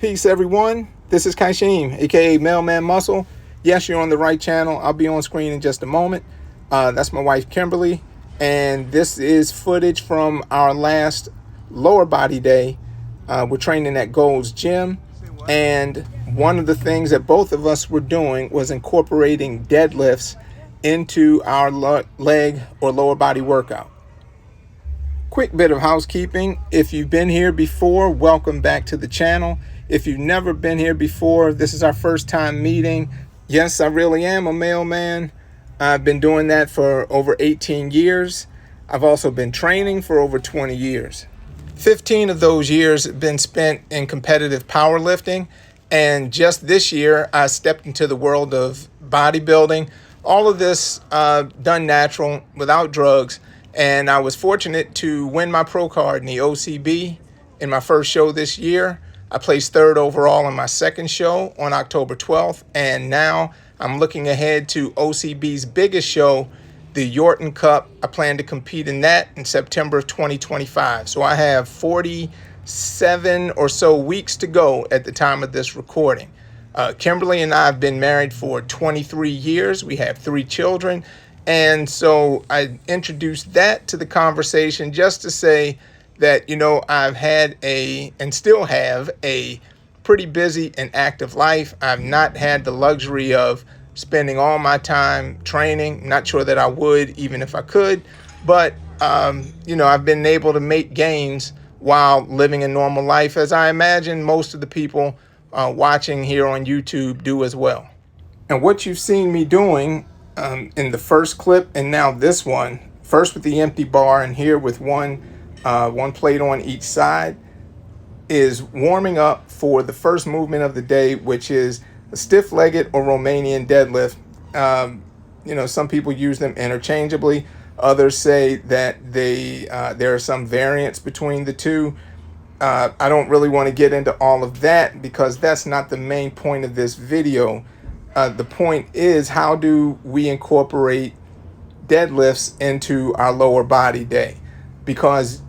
Peace, everyone. This is Kaishim, aka Mailman Muscle. Yes, you're on the right channel. I'll be on screen in just a moment. That's my wife, Kimberly. And this is footage from our last lower body day. We're training at Gold's Gym. And one of the things that both of us were doing was incorporating deadlifts into our leg or lower body workout. Quick bit of housekeeping. If you've been here before, welcome back to the channel. If you've never been here before, this is our first time meeting. Yes, I really am a mailman. I've been doing that for over 18 years. I've also been training for over 20 years. 15 of those years have been spent in competitive powerlifting. And just this year, I stepped into the world of bodybuilding. All of this done natural, without drugs. And I was fortunate to win my pro card in the OCB in my first show this year. I placed third overall in my second show on October 12th. And now I'm looking ahead to OCB's biggest show, the Yorton Cup. I plan to compete in that in September of 2025. So I have 47 or so weeks to go at the time of this recording. Kimberly and I have been married for 23 years. We have 3 children. And so I introduced that to the conversation just to say that, you know, I've had and still have a pretty busy and active life. I've not had the luxury of spending all my time training. Not sure that I would, even if I could. But, you know, I've been able to make gains while living a normal life, as I imagine most of the people watching here on YouTube do as well. And what you've seen me doing in the first clip and now this one, first with the empty bar and here with one plate on each side, is warming up for the first movement of the day, which is a stiff-legged or Romanian deadlift. You know, some people use them interchangeably. Others say that there are some variants between the two. I don't really want to get into all of that because that's not the main point of this video. The point is, how do we incorporate deadlifts into our lower body day? Because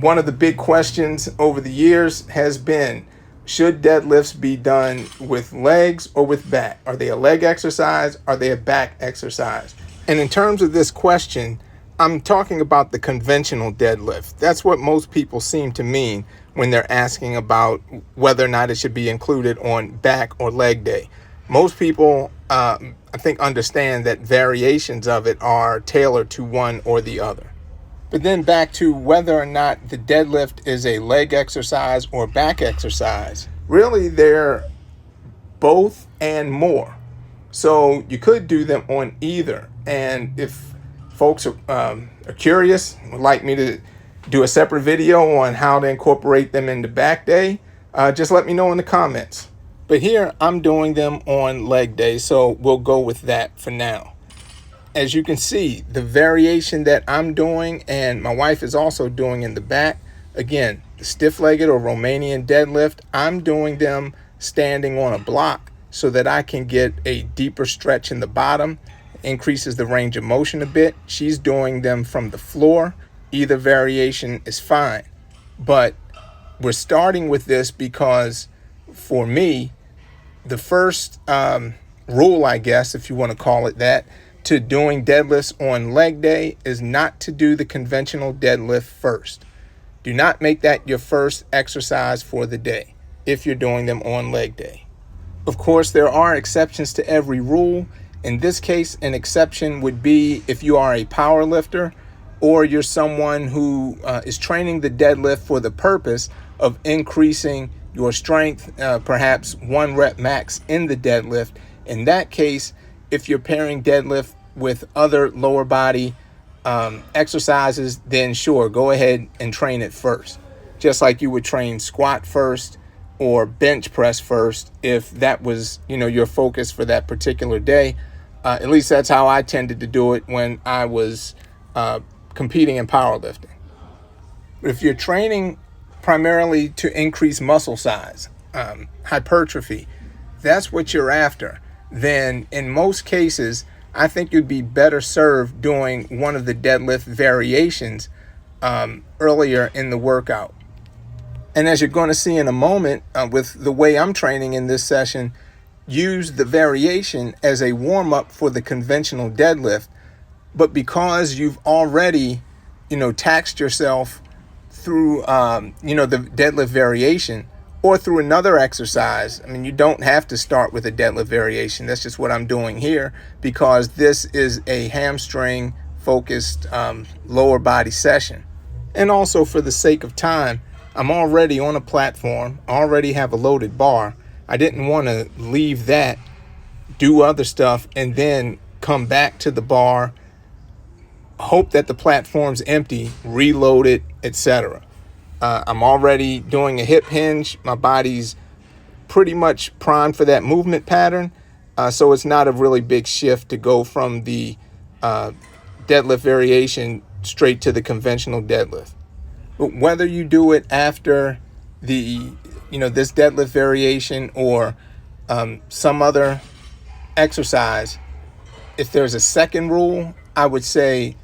one of the big questions over the years has been, should deadlifts be done with legs or with back? Are they a leg exercise? Are they a back exercise? And in terms of this question, I'm talking about the conventional deadlift. That's what most people seem to mean when they're asking about whether or not it should be included on back or leg day. Most people, I think, understand that variations of it are tailored to one or the other. But then back to whether or not the deadlift is a leg exercise or back exercise. Really, they're both and more. So you could do them on either. And if folks are curious, would like me to do a separate video on how to incorporate them into back day, just let me know in the comments. But here I'm doing them on leg day, so we'll go with that for now. As you can see, the variation that I'm doing and my wife is also doing in the back, again, the stiff-legged or Romanian deadlift, I'm doing them standing on a block so that I can get a deeper stretch in the bottom, increases the range of motion a bit. She's doing them from the floor. Either variation is fine. But we're starting with this because for me, the first rule, I guess, if you want to call it that, to doing deadlifts on leg day is not to do the conventional deadlift first. Do not make that your first exercise for the day if you're doing them on leg day. Of course, there are exceptions to every rule. In this case, an exception would be if you are a power lifter or you're someone who is training the deadlift for the purpose of increasing your strength, perhaps 1 rep max in the deadlift. In that case, if you're pairing deadlift with other lower body exercises, then sure, go ahead and train it first. Just like you would train squat first or bench press first if that was, you know, your focus for that particular day. At least that's how I tended to do it when I was competing in powerlifting. But if you're training primarily to increase muscle size, hypertrophy, that's what you're after, then in most cases, I think you'd be better served doing one of the deadlift variations earlier in the workout. And as you're going to see in a moment, with the way I'm training in this session, use the variation as a warm-up for the conventional deadlift. But because you've already, taxed yourself through, the deadlift variation or through another exercise, I mean, you don't have to start with a deadlift variation. That's just what I'm doing here, because this is a hamstring focused lower body session. And also, for the sake of time, I'm already on a platform, already have a loaded bar. I didn't want to leave that, do other stuff, and then come back to the bar, hope that the platform's empty, reload it, etc. I'm already doing a hip hinge. My body's pretty much primed for that movement pattern. So it's not a really big shift to go from the deadlift variation straight to the conventional deadlift. But whether you do it after the, this deadlift variation or some other exercise, if there's a second rule, I would say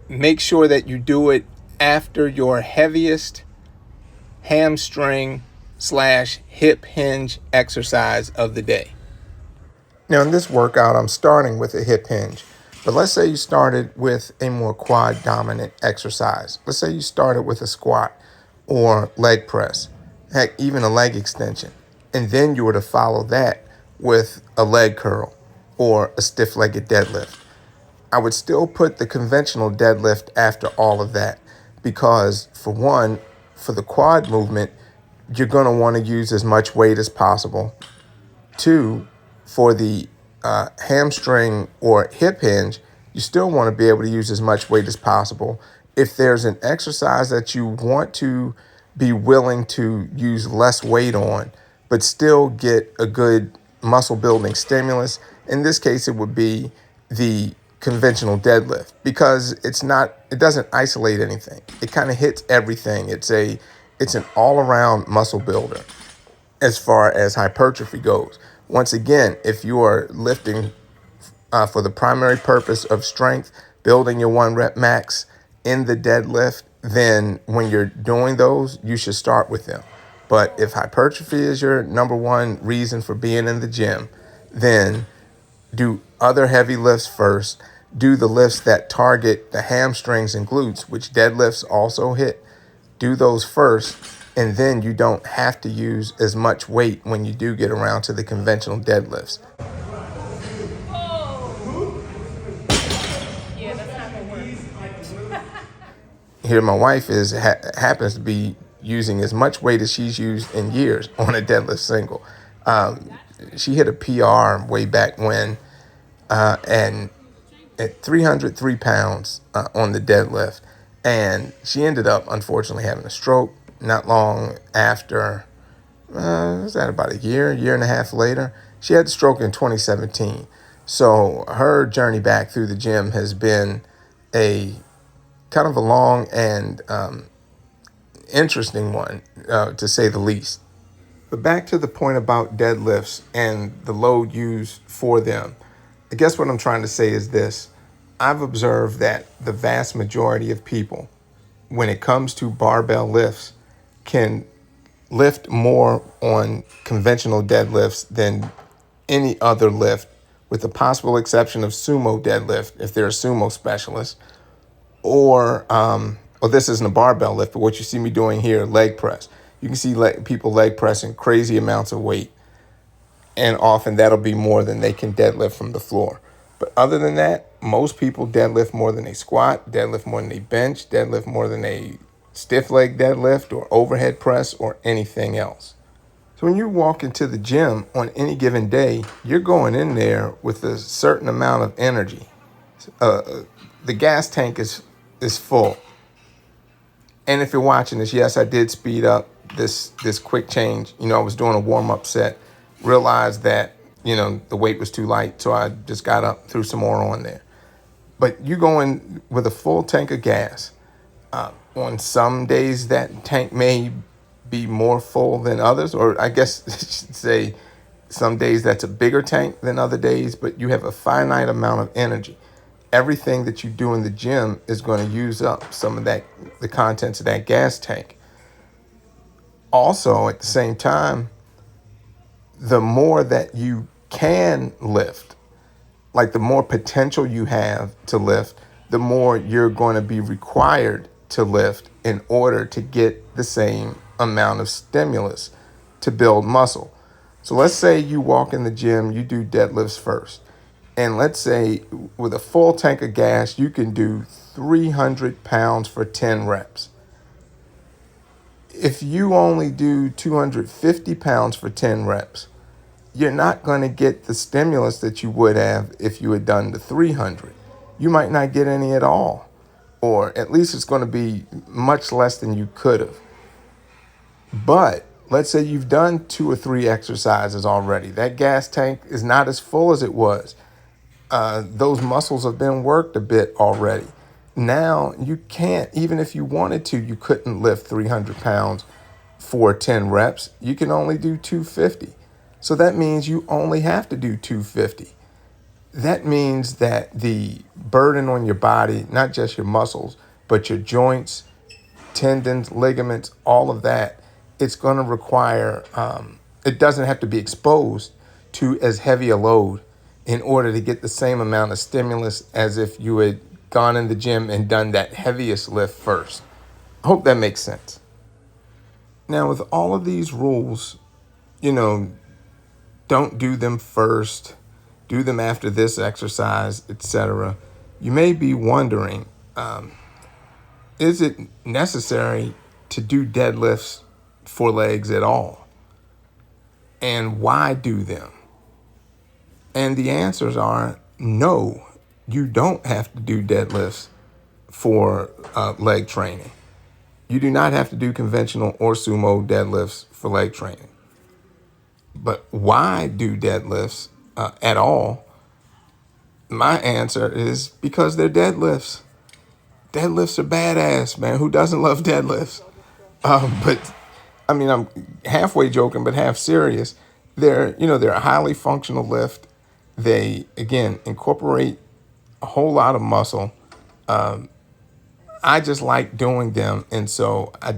make sure that you do it after your heaviest hamstring / hip hinge exercise of the day. Now in this workout, I'm starting with a hip hinge. But let's say you started with a more quad dominant exercise. Let's say you started with a squat or leg press, heck, even a leg extension. And then you were to follow that with a leg curl or a stiff-legged deadlift. I would still put the conventional deadlift after all of that because, for one, for the quad movement, you're going to want to use as much weight as possible. Two, for the hamstring or hip hinge, you still want to be able to use as much weight as possible. If there's an exercise that you want to be willing to use less weight on, but still get a good muscle building stimulus, in this case, it would be the conventional deadlift because it doesn't isolate anything. It kind of hits everything. It's an all-around muscle builder as far as hypertrophy goes. Once again, if you are lifting for the primary purpose of strength, building your 1 rep max in the deadlift, then when you're doing those, you should start with them. But if hypertrophy is your number one reason for being in the gym, then do other heavy lifts first. Do the lifts that target the hamstrings and glutes, which deadlifts also hit. Do those first, and then you don't have to use as much weight when you do get around to the conventional deadlifts. Yeah, that's not gonna work. Here, my wife happens to be using as much weight as she's used in years on a deadlift single. She hit a PR way back when, and at 303 pounds on the deadlift. And she ended up, unfortunately, having a stroke not long after, was that about a year and a half later? She had the stroke in 2017. So her journey back through the gym has been a kind of a long and interesting one, to say the least. But back to the point about deadlifts and the load used for them. I guess what I'm trying to say is this. I've observed that the vast majority of people, when it comes to barbell lifts, can lift more on conventional deadlifts than any other lift, with the possible exception of sumo deadlift, if they're a sumo specialist, or this isn't a barbell lift, but what you see me doing here, leg press. You can see people leg pressing crazy amounts of weight, and often that'll be more than they can deadlift from the floor. But other than that, most people deadlift more than they squat, deadlift more than they bench, deadlift more than a stiff leg deadlift or overhead press or anything else. So when you walk into the gym on any given day, you're going in there with a certain amount of energy. The gas tank is full. And if you're watching this, yes, I did speed up this quick change. I was doing a warm-up set, realized that the weight was too light, so I just got up, threw some more on there. But you go in with a full tank of gas. On some days, that tank may be more full than others, or I guess I should say some days that's a bigger tank than other days, but you have a finite amount of energy. Everything that you do in the gym is going to use up some of that, the contents of that gas tank. Also, at the same time, the more that you can lift, like the more potential you have to lift, the more you're going to be required to lift in order to get the same amount of stimulus to build muscle. So let's say you walk in the gym, you do deadlifts first. And let's say with a full tank of gas, you can do 300 pounds for 10 reps. If you only do 250 pounds for 10 reps, you're not going to get the stimulus that you would have if you had done the 300. You might not get any at all, or at least it's going to be much less than you could have. But let's say you've done 2 or 3 exercises already. That gas tank is not as full as it was. Those muscles have been worked a bit already. Now you can't, even if you wanted to, you couldn't lift 300 pounds for 10 reps. You can only do 250. So that means you only have to do 250. That means that the burden on your body, not just your muscles, but your joints, tendons, ligaments, all of that, it's going to require, it doesn't have to be exposed to as heavy a load in order to get the same amount of stimulus as if you had gone in the gym and done that heaviest lift first. I hope that makes sense. Now, with all of these rules, don't do them first, do them after this exercise, etc. You may be wondering, is it necessary to do deadlifts for legs at all? And why do them? And the answers are no, you don't have to do deadlifts for leg training. You do not have to do conventional or sumo deadlifts for leg training. But why do deadlifts at all? My answer is because they're deadlifts. Deadlifts are badass, man. Who doesn't love deadlifts? But I mean, I'm halfway joking, but half serious. They're a highly functional lift. They, again, incorporate a whole lot of muscle. I just like doing them, and so I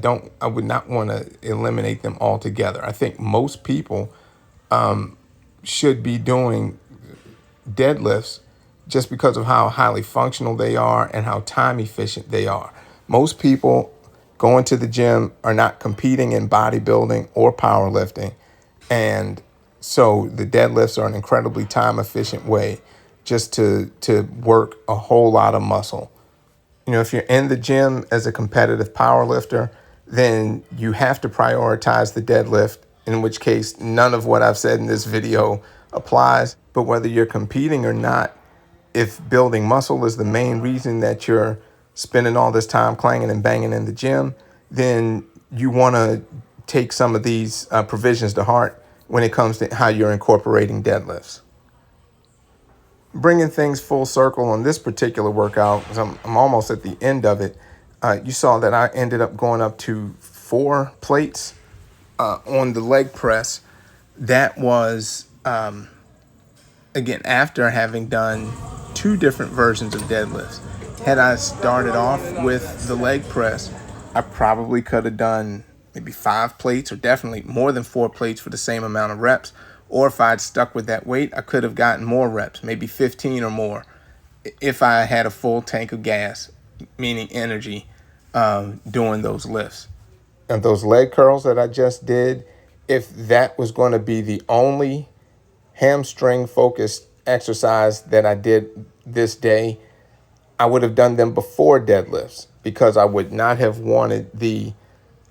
would not want to eliminate them altogether. I think most people should be doing deadlifts just because of how highly functional they are and how time efficient they are. Most people going to the gym are not competing in bodybuilding or powerlifting, and so the deadlifts are an incredibly time efficient way just to work a whole lot of muscle. If you're in the gym as a competitive powerlifter, then you have to prioritize the deadlift, in which case none of what I've said in this video applies. But whether you're competing or not, if building muscle is the main reason that you're spending all this time clanging and banging in the gym, then you want to take some of these provisions to heart when it comes to how you're incorporating deadlifts. Bringing things full circle on this particular workout, because I'm almost at the end of it, you saw that I ended up going up to 4 plates on the leg press. That was, again, after having done 2 different versions of deadlifts. Had I started off with the leg press, I probably could have done maybe 5 plates or definitely more than 4 plates for the same amount of reps. Or if I'd stuck with that weight, I could have gotten more reps, maybe 15 or more, if I had a full tank of gas, meaning energy, doing those lifts. And those leg curls that I just did, if that was going to be the only hamstring-focused exercise that I did this day, I would have done them before deadlifts because I would not have wanted the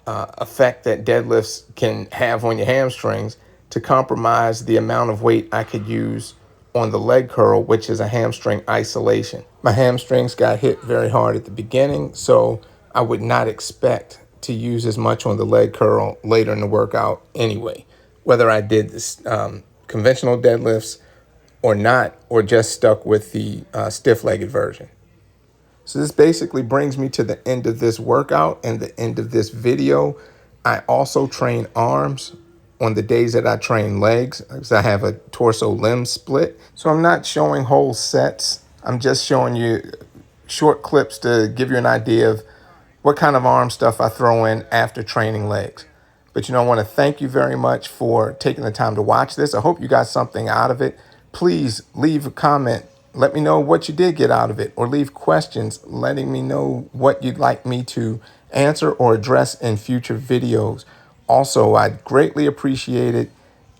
effect that deadlifts can have on your hamstrings to compromise the amount of weight I could use on the leg curl, which is a hamstring isolation. My hamstrings got hit very hard at the beginning, so I would not expect to use as much on the leg curl later in the workout anyway, whether I did this conventional deadlifts or not, or just stuck with the stiff-legged version. So this basically brings me to the end of this workout and the end of this video. I also train arms on the days that I train legs, because I have a torso limb split. So I'm not showing whole sets. I'm just showing you short clips to give you an idea of what kind of arm stuff I throw in after training legs. But, I want to thank you very much for taking the time to watch this. I hope you got something out of it. Please leave a comment. Let me know what you did get out of it, or leave questions letting me know what you'd like me to answer or address in future videos. Also, I'd greatly appreciate it.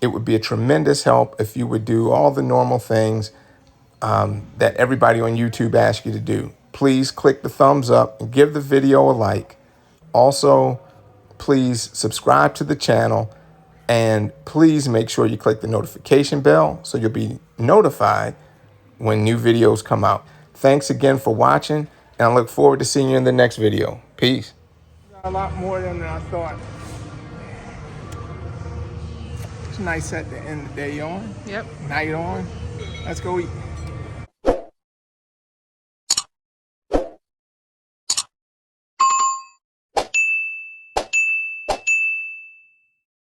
It would be a tremendous help if you would do all the normal things that everybody on YouTube asks you to do. Please click the thumbs up and give the video a like. Also, please subscribe to the channel, and please make sure you click the notification bell so you'll be notified when new videos come out. Thanks again for watching, and I look forward to seeing you in the next video. Peace. A lot more than I thought. It's a nice set to end the day on. Yep. Night on. Let's go eat.